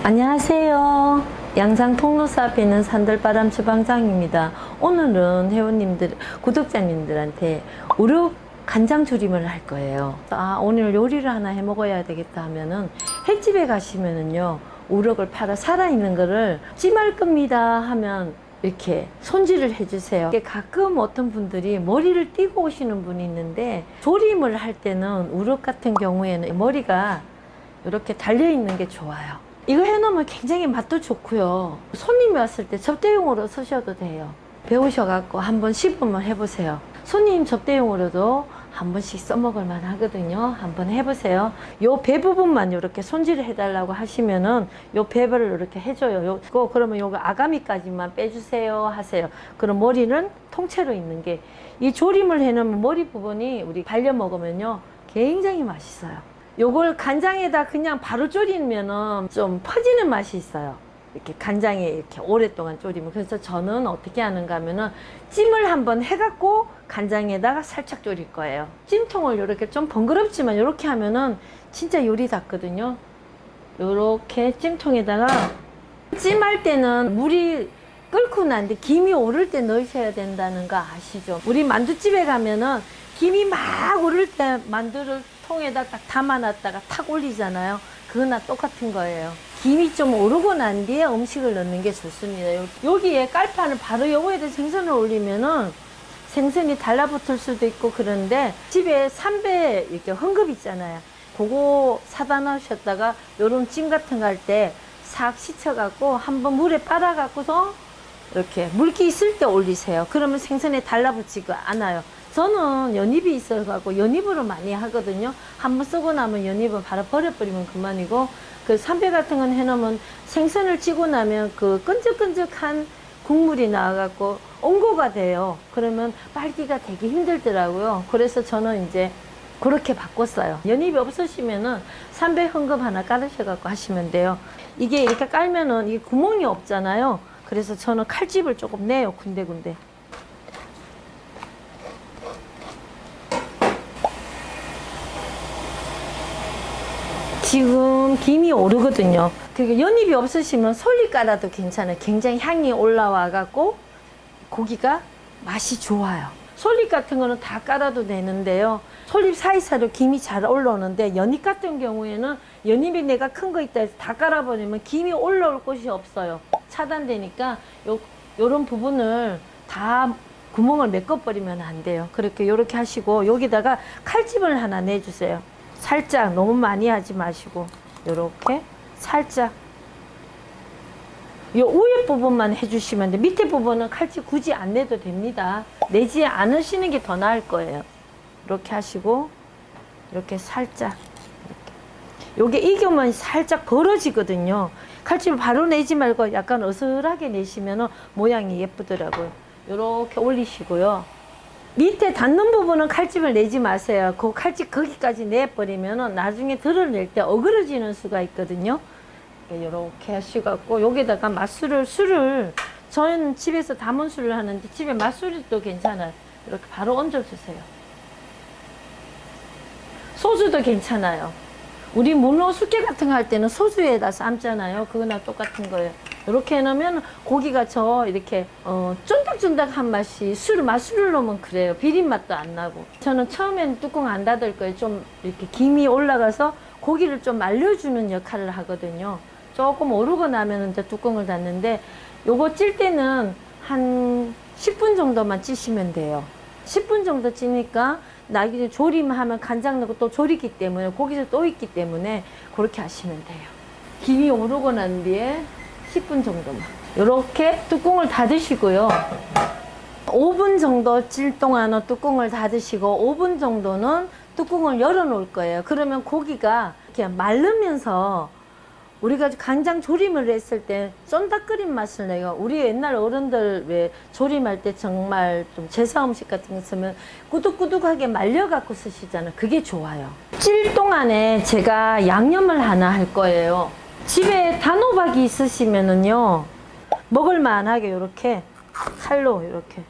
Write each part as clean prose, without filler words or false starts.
안녕하세요. 양상 통로사 앞에 있는 산들바람 주방장입니다. 오늘은 회원님들, 구독자님들한테 우럭 간장 조림을 할 거예요. 오늘 요리를 하나 해 먹어야 되겠다 하면은 횟집에 가시면은요, 우럭을 팔아 살아있는 거를 찜할 겁니다 하면 이렇게 손질을 해주세요. 가끔 어떤 분들이 머리를 띄고 오시는 분이 있는데, 조림을 할 때는 우럭 같은 경우에는 머리가 이렇게 달려있는 게 좋아요. 이거 해놓으면 굉장히 맛도 좋고요. 손님이 왔을 때 접대용으로 쓰셔도 돼요. 배우셔갖고 한번 시범을 해보세요. 손님 접대용으로도 한 번씩 써먹을 만 하거든요. 한번 해보세요. 요 배 부분만 이렇게 손질을 해달라고 하시면은 요 배를 이렇게 해줘요. 그러면 요거 아가미까지만 빼주세요 하세요. 그럼 머리는 통째로 있는 게, 이 조림을 해놓으면 머리 부분이 우리 발려 먹으면요 굉장히 맛있어요. 요걸 간장에다 그냥 바로 졸이면은 좀 퍼지는 맛이 있어요. 이렇게 간장에 이렇게 오랫동안 졸이면. 그래서 저는 어떻게 하는가 하면은 찜을 한번 해갖고 간장에다가 살짝 졸일 거예요. 찜통을 이렇게 좀 번거롭지만 이렇게 하면은 진짜 요리 닿거든요. 요렇게 찜통에다가, 찜할 때는 물이 끓고 난데 김이 오를 때 넣으셔야 된다는 거 아시죠? 우리 만두집에 가면은 김이 막 오를 때 만두를 통에다 딱 담아놨다가 탁 올리잖아요. 그거나 똑같은 거예요. 김이 좀 오르고 난 뒤에 음식을 넣는 게 좋습니다. 여기에 깔판을 바로 요거에다 생선을 올리면은 생선이 달라붙을 수도 있고, 그런데 집에 삼배 이렇게 헝겊 있잖아요. 그거 사다 놓으셨다가 요런 찜 같은 거 할 때 싹 씻어갖고 한번 물에 빨아갖고서 이렇게 물기 있을 때 올리세요. 그러면 생선에 달라붙지가 않아요. 저는 연잎이 있어갖고 연잎으로 많이 하거든요. 한번 쓰고 나면 연잎은 바로 버려버리면 그만이고, 그 삼배 같은 건 해놓으면 생선을 찌고 나면 그 끈적끈적한 국물이 나와갖고 옹고가 돼요. 그러면 빨기가 되게 힘들더라고요. 그래서 저는 이제 그렇게 바꿨어요. 연잎이 없으시면은 삼배 헝겊 하나 깔으셔갖고 하시면 돼요. 이게 이렇게 깔면은 이게 구멍이 없잖아요. 그래서 저는 칼집을 조금 내요, 군데군데. 지금 김이 오르거든요. 그러니까 연잎이 없으시면 솔잎 깔아도 괜찮아요. 굉장히 향이 올라와 갖고 고기가 맛이 좋아요. 솔잎 같은 거는 다 깔아도 되는데요. 솔잎 사이사이로 김이 잘 올라오는데, 연잎 같은 경우에는 연잎이 내가 큰 거 있다 해서 다 깔아버리면 김이 올라올 곳이 없어요. 차단되니까 요런 부분을 다 구멍을 메꿔버리면 안 돼요. 요렇게 하시고 여기다가 칼집을 하나 내주세요. 살짝, 너무 많이 하지 마시고 요렇게 살짝, 요 위에 부분만 해주시면 돼. 밑에 부분은 칼집 굳이 안 내도 됩니다. 내지 않으시는 게 더 나을 거예요. 이렇게 하시고 이렇게 살짝, 요게 익으면 살짝 벌어지거든요. 칼집을 바로 내지 말고 약간 어슬하게 내시면 모양이 예쁘더라고요. 요렇게 올리시고요. 밑에 닿는 부분은 칼집을 내지 마세요. 그 칼집 거기까지 내버리면 나중에 드러낼 때 어그러지는 수가 있거든요. 이렇게 하시고 여기다가 술을 저는 집에서 담은 술을 하는데 집에 맛술도 괜찮아요. 이렇게 바로 얹어주세요. 소주도 괜찮아요. 우리 문어 숙회 같은 거 할 때는 소주에다 삶잖아요. 그거나 똑같은 거예요. 이렇게 해놓으면 고기가 이렇게 쫀득쫀득한 맛이, 맛술을 넣으면 그래요. 비린 맛도 안 나고. 저는 처음에는 뚜껑 안 닫을 거예요. 좀 이렇게 김이 올라가서 고기를 좀 말려주는 역할을 하거든요. 조금 오르고 나면 이제 뚜껑을 닫는데, 요거 찔 때는 한 10분 정도만 찌시면 돼요. 10분 정도 찌니까 나중에 조림하면 간장 넣고 또 졸이기 때문에 고기도 또 있기 때문에 그렇게 하시면 돼요. 김이 오르고 난 뒤에 10분 정도만 이렇게 뚜껑을 닫으시고요. 5분 정도 찔 동안은 뚜껑을 닫으시고 5분 정도는 뚜껑을 열어 놓을 거예요. 그러면 고기가 이렇게 마르면서, 우리가 간장 조림을 했을 때 쫀득거린 맛을 내요. 우리 옛날 어른들 왜 조림할 때 정말 좀 제사 음식 같은 거 쓰면 꾸덕꾸덕하게 말려갖고 쓰시잖아요. 그게 좋아요. 찔 동안에 제가 양념을 하나 할 거예요. 집에 단호박이 있으시면은요, 먹을만하게 이렇게 칼로 이렇게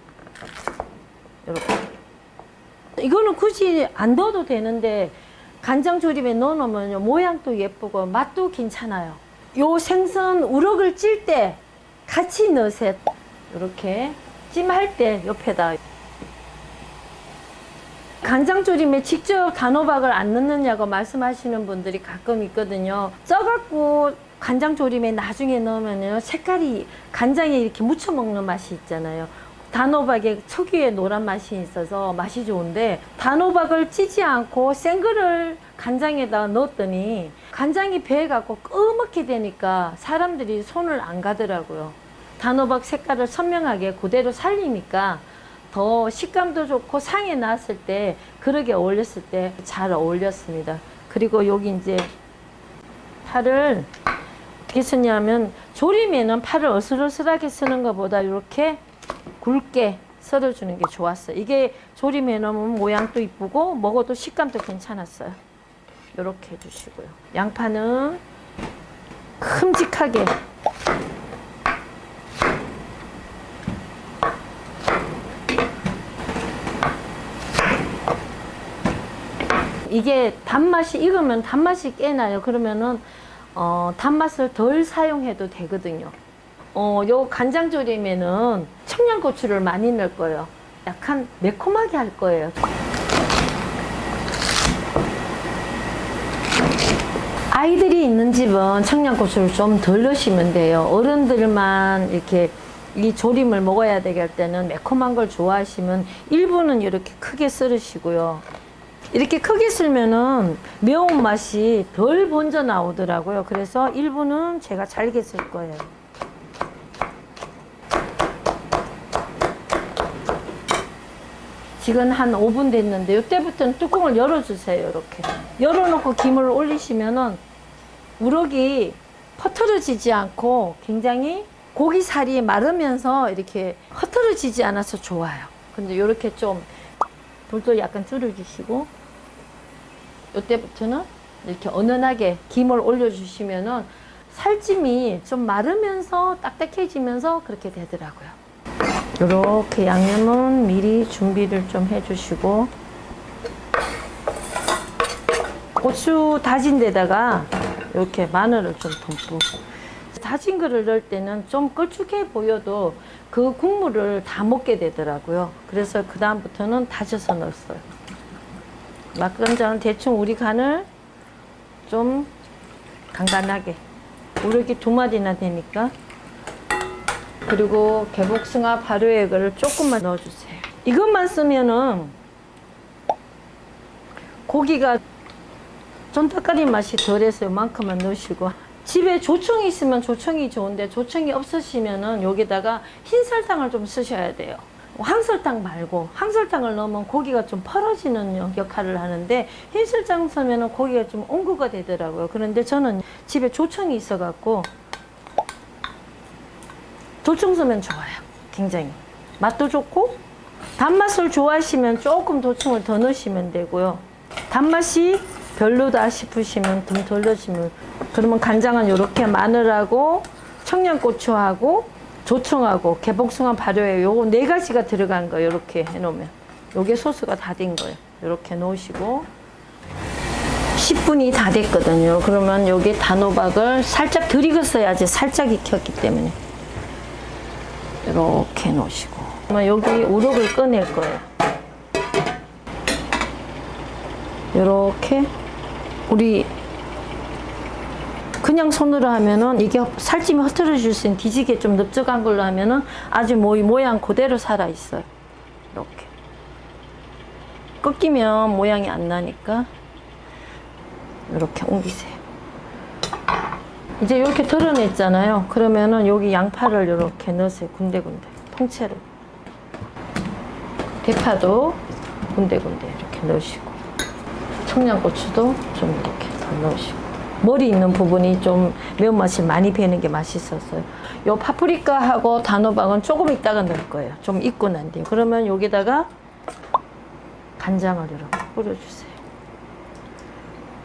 이거는 굳이 안 넣어도 되는데 간장 조림에 넣어놓으면 모양도 예쁘고 맛도 괜찮아요. 요 생선 우럭을 찔 때 같이 넣으세요. 이렇게 찜할 때 옆에다. 간장조림에 직접 단호박을 안 넣느냐고 말씀하시는 분들이 가끔 있거든요. 쪄갖고 간장조림에 나중에 넣으면요, 색깔이 간장에 이렇게 묻혀 먹는 맛이 있잖아요. 단호박의 특유의 노란 맛이 있어서 맛이 좋은데, 단호박을 찌지 않고 생거를 간장에다 넣었더니 간장이 배해갖고 끄먹게 되니까 사람들이 손을 안 가더라고요. 단호박 색깔을 선명하게 그대로 살리니까 더 식감도 좋고 상에 나왔을 때, 그릇에 올렸을 때 잘 어울렸습니다. 그리고 여기 이제 파를 어떻게 쓰냐면, 조림에는 파를 어슬어슬하게 쓰는 것보다 이렇게 굵게 썰어주는 게 좋았어요. 이게 조림에 넣으면 모양도 이쁘고 먹어도 식감도 괜찮았어요. 이렇게 해주시고요. 양파는 큼직하게 이게 단맛이 익으면 단맛이 깨나요. 그러면은 단맛을 덜 사용해도 되거든요. 요 간장조림에는 청양고추를 많이 넣을 거예요. 약간 매콤하게 할 거예요. 아이들이 있는 집은 청양고추를 좀 덜 넣으시면 돼요. 어른들만 이렇게 이 조림을 먹어야 되게 할 때는 매콤한 걸 좋아하시면 일부는 이렇게 크게 썰으시고요. 이렇게 크게 썰면은 매운맛이 덜 번져 나오더라고요. 그래서 일부는 제가 잘게 쓸 거예요. 지금 한 5분 됐는데 이때부터는 뚜껑을 열어주세요. 이렇게 열어놓고 김을 올리시면은 우럭이 퍼트려지지 않고 굉장히 고기살이 마르면서 이렇게 흩어지지 않아서 좋아요. 근데 이렇게 좀 불도 약간 줄여주시고, 이때부터는 이렇게 은은하게 김을 올려주시면은 살찜이 좀 마르면서 딱딱해지면서 그렇게 되더라고요. 이렇게 양념은 미리 준비를 좀 해주시고, 고추 다진 데다가 이렇게 마늘을 좀 듬뿍. 다진 거를 넣을 때는 좀 걸쭉해 보여도 그 국물을 다 먹게 되더라고요. 그래서 그 다음부터는 다져서 넣었어요. 맛간장은 대충 우리 간을 좀 간간하게, 우럭이 2마리나 되니까. 그리고 개복숭아 발효액을 조금만 넣어주세요. 이것만 쓰면은 고기가 쫀득거린 맛이 덜해서 이만큼만 넣으시고, 집에 조청이 있으면 조청이 좋은데 조청이 없으시면은 여기다가 흰 설탕을 좀 쓰셔야 돼요. 황설탕 말고, 황설탕을 넣으면 고기가 좀 펄어지는 역할을 하는데 흰 설탕 쓰면은 고기가 좀 옹구가 되더라고요. 그런데 저는 집에 조청이 있어갖고 조청 쓰면 좋아요. 굉장히 맛도 좋고, 단맛을 좋아하시면 조금 조청을 더 넣으시면 되고요. 단맛이 별로다 싶으시면 좀 덜 넣으시면, 그러면 간장은 이렇게 마늘하고 청양고추하고 조청하고 개복숭아 발효액 요거 4가지가 들어간 거예요. 이렇게 해놓으면 요게 소스가 다 된 거예요. 이렇게 놓으시고 10분이 다 됐거든요. 그러면 여기 단호박을 살짝 덜 익었어야지, 살짝 익혔기 때문에 이렇게 놓으시고, 그러면 여기 우럭을 꺼낼 거예요. 이렇게 우리 그냥 손으로 하면은 이게 살찜이 흐트러질 수 있는 뒤지게 좀 넓적한 걸로 하면은 아주 모양 그대로 살아 있어요. 이렇게 꺾이면 모양이 안 나니까 이렇게 옮기세요. 이제 이렇게 덜어냈잖아요. 그러면은 여기 양파를 이렇게 넣으세요. 군데군데 통째로. 대파도 군데군데 이렇게 넣으시고, 청양고추도 좀 이렇게 더 넣으시고, 머리 있는 부분이 좀 매운맛이 많이 배는 게 맛있었어요. 요 파프리카하고 단호박은 조금 있다가 넣을 거예요. 좀 익고 난 뒤에. 그러면 여기다가 간장을 이렇게 뿌려주세요.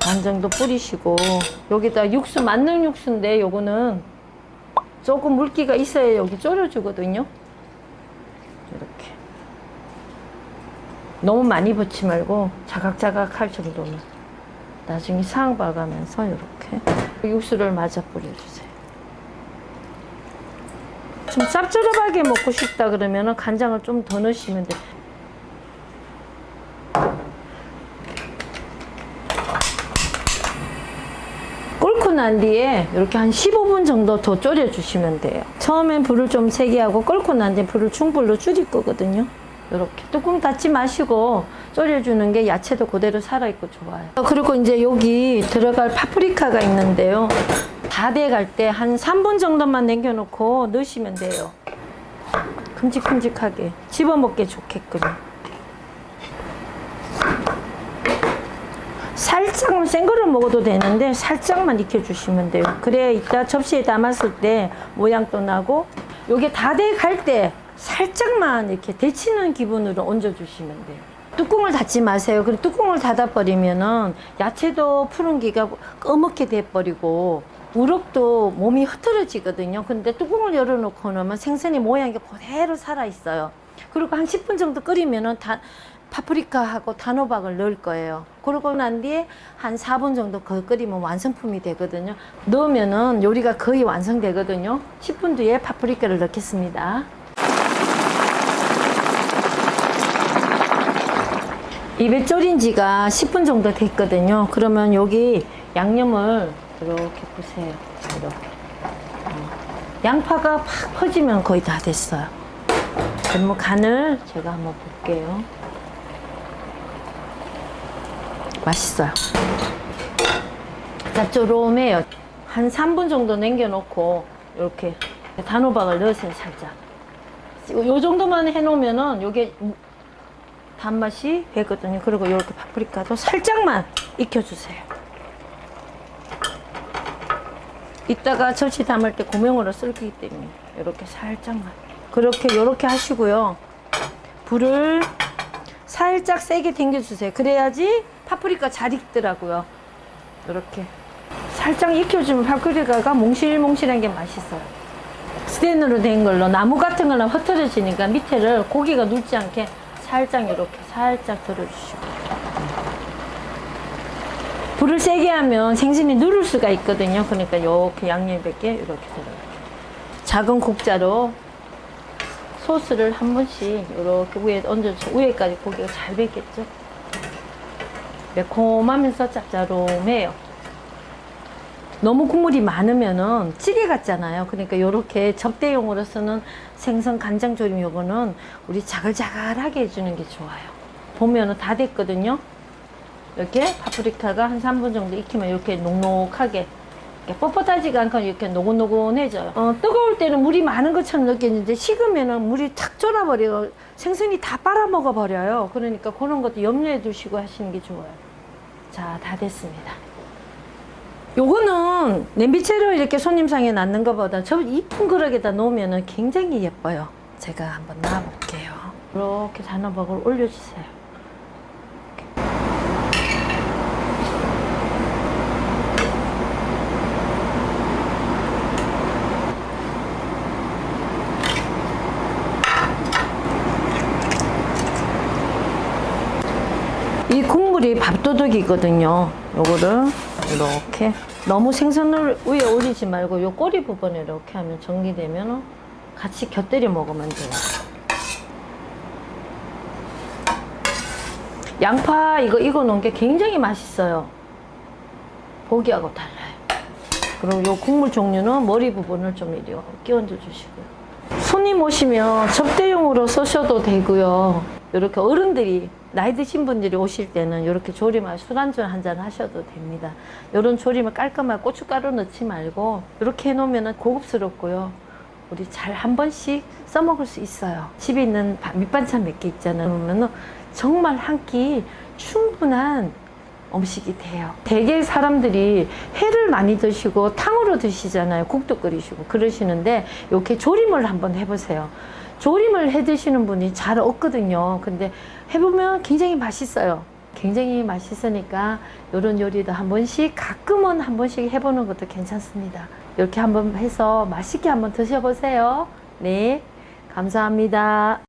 간장도 뿌리시고, 여기다 육수, 만능 육수인데 요거는 조금 물기가 있어야 여기 졸여주거든요. 이렇게 너무 많이 붓지 말고 자각자각 할 정도는 나중에 상 봐가면서 이렇게 육수를 마저 뿌려주세요. 좀 짭조름하게 먹고 싶다 그러면 간장을 좀 더 넣으시면 돼요. 끓고 난 뒤에 이렇게 한 15분 정도 더 졸여주시면 돼요. 처음엔 불을 좀 세게 하고 끓고 난 뒤에 불을 중불로 줄일 거거든요. 이렇게 뚜껑 닫지 마시고 졸여주는 게 야채도 그대로 살아있고 좋아요. 그리고 이제 여기 들어갈 파프리카가 있는데요. 다 돼갈 때 한 3분 정도만 남겨놓고 넣으시면 돼요. 큼직큼직하게 집어먹기 좋게끔. 살짝만 센 거를 먹어도 되는데 살짝만 익혀주시면 돼요. 그래야 이따 접시에 담았을 때 모양도 나고, 요게 다 돼갈 때 살짝만 이렇게 데치는 기분으로 얹어주시면 돼요. 뚜껑을 닫지 마세요. 그리고 뚜껑을 닫아버리면은 야채도 푸른기가 꺼멓게 돼버리고 우럭도 몸이 흐트러지거든요. 근데 뚜껑을 열어놓고 놓으면 생선의 모양이 그대로 살아있어요. 그리고 한 10분 정도 끓이면은 파프리카하고 단호박을 넣을 거예요. 그러고 난 뒤에 한 4분 정도 더 끓이면 완성품이 되거든요. 넣으면은 요리가 거의 완성되거든요. 10분 뒤에 파프리카를 넣겠습니다. 입에 졸인 지가 10분 정도 됐거든요. 그러면 여기 양념을 이렇게 보세요. 이렇게. 양파가 팍 퍼지면 거의 다 됐어요. 그럼 간을 제가 한번 볼게요. 맛있어요. 짭조름해요. 한 3분 정도 남겨놓고 이렇게 단호박을 넣으세요. 살짝. 요 정도만 해놓으면은 요게 단맛이 배거든요. 그리고 이렇게 파프리카도 살짝만 익혀주세요. 이따가 접시 담을 때 고명으로 쓸 거기 때문에 이렇게 살짝만. 이렇게 하시고요. 불을 살짝 세게 당겨주세요. 그래야지 파프리카 잘 익더라고요. 이렇게 살짝 익혀주면 파프리카가 몽실몽실한 게 맛있어요. 스텐으로 된 걸로 나무 같은 걸로 흐트러지니까 밑에를 고기가 눕지 않게 살짝 이렇게 살짝 들어주시고. 불을 세게 하면 생선이 누를 수가 있거든요. 그러니까 이렇게 양념 뱉게 이렇게 들어요. 작은 국자로 소스를 한 번씩 이렇게 위에 얹어서 위에까지 고기가 잘 뱉겠죠. 매콤하면서 짭짤해요. 너무 국물이 많으면은 찌개 같잖아요. 그러니까 이렇게 접대용으로서는 생선 간장조림 요거는 우리 자글자글하게 해주는 게 좋아요. 보면은 다 됐거든요. 이렇게 파프리카가 한 3분 정도 익히면 이렇게 녹록하게, 이렇게 뻣뻣하지가 않고 이렇게 노곤노곤해져요. 뜨거울 때는 물이 많은 것처럼 느껴지는데 식으면은 물이 탁 졸아버리고 생선이 다 빨아먹어 버려요. 그러니까 그런 것도 염려해 두시고 하시는 게 좋아요. 자, 다 됐습니다. 요거는 냄비채로 이렇게 손님상에 놨는 것보다 저 이쁜 그릇에다 놓으면 굉장히 예뻐요. 제가 한번 놔볼게요. 이렇게 단호박을 올려주세요. 이 국물이 밥도둑이거든요. 요거를 이렇게 너무 생선을 위에 올리지 말고 요 꼬리 부분에 이렇게 하면 정리되면 같이 곁들여 먹으면 돼요. 양파 이거 익어 놓은 게 굉장히 맛있어요. 고기하고 달라요. 그리고 요 국물 종류는 머리 부분을 좀 이리 끼얹어 주시고요. 손님 오시면 접대용으로 쓰셔도 되고요. 이렇게 어른들이 나이 드신 분들이 오실 때는 이렇게 조림을 술안주 한잔 하셔도 됩니다. 이런 조림을 깔끔하게 고춧가루 넣지 말고 이렇게 해놓으면 고급스럽고요. 우리 잘 한 번씩 써먹을 수 있어요. 집에 있는 밑반찬 몇 개 있잖아요. 그러면 정말 한 끼 충분한 음식이 돼요. 대개 사람들이 회를 많이 드시고 탕으로 드시잖아요. 국도 끓이시고 그러시는데 이렇게 조림을 한번 해보세요. 조림을 해 드시는 분이 잘 없거든요. 근데 해보면 굉장히 맛있어요. 굉장히 맛있으니까 이런 요리도 한 번씩 가끔은 한 번씩 해보는 것도 괜찮습니다. 이렇게 한번 해서 맛있게 한번 드셔보세요. 네, 감사합니다.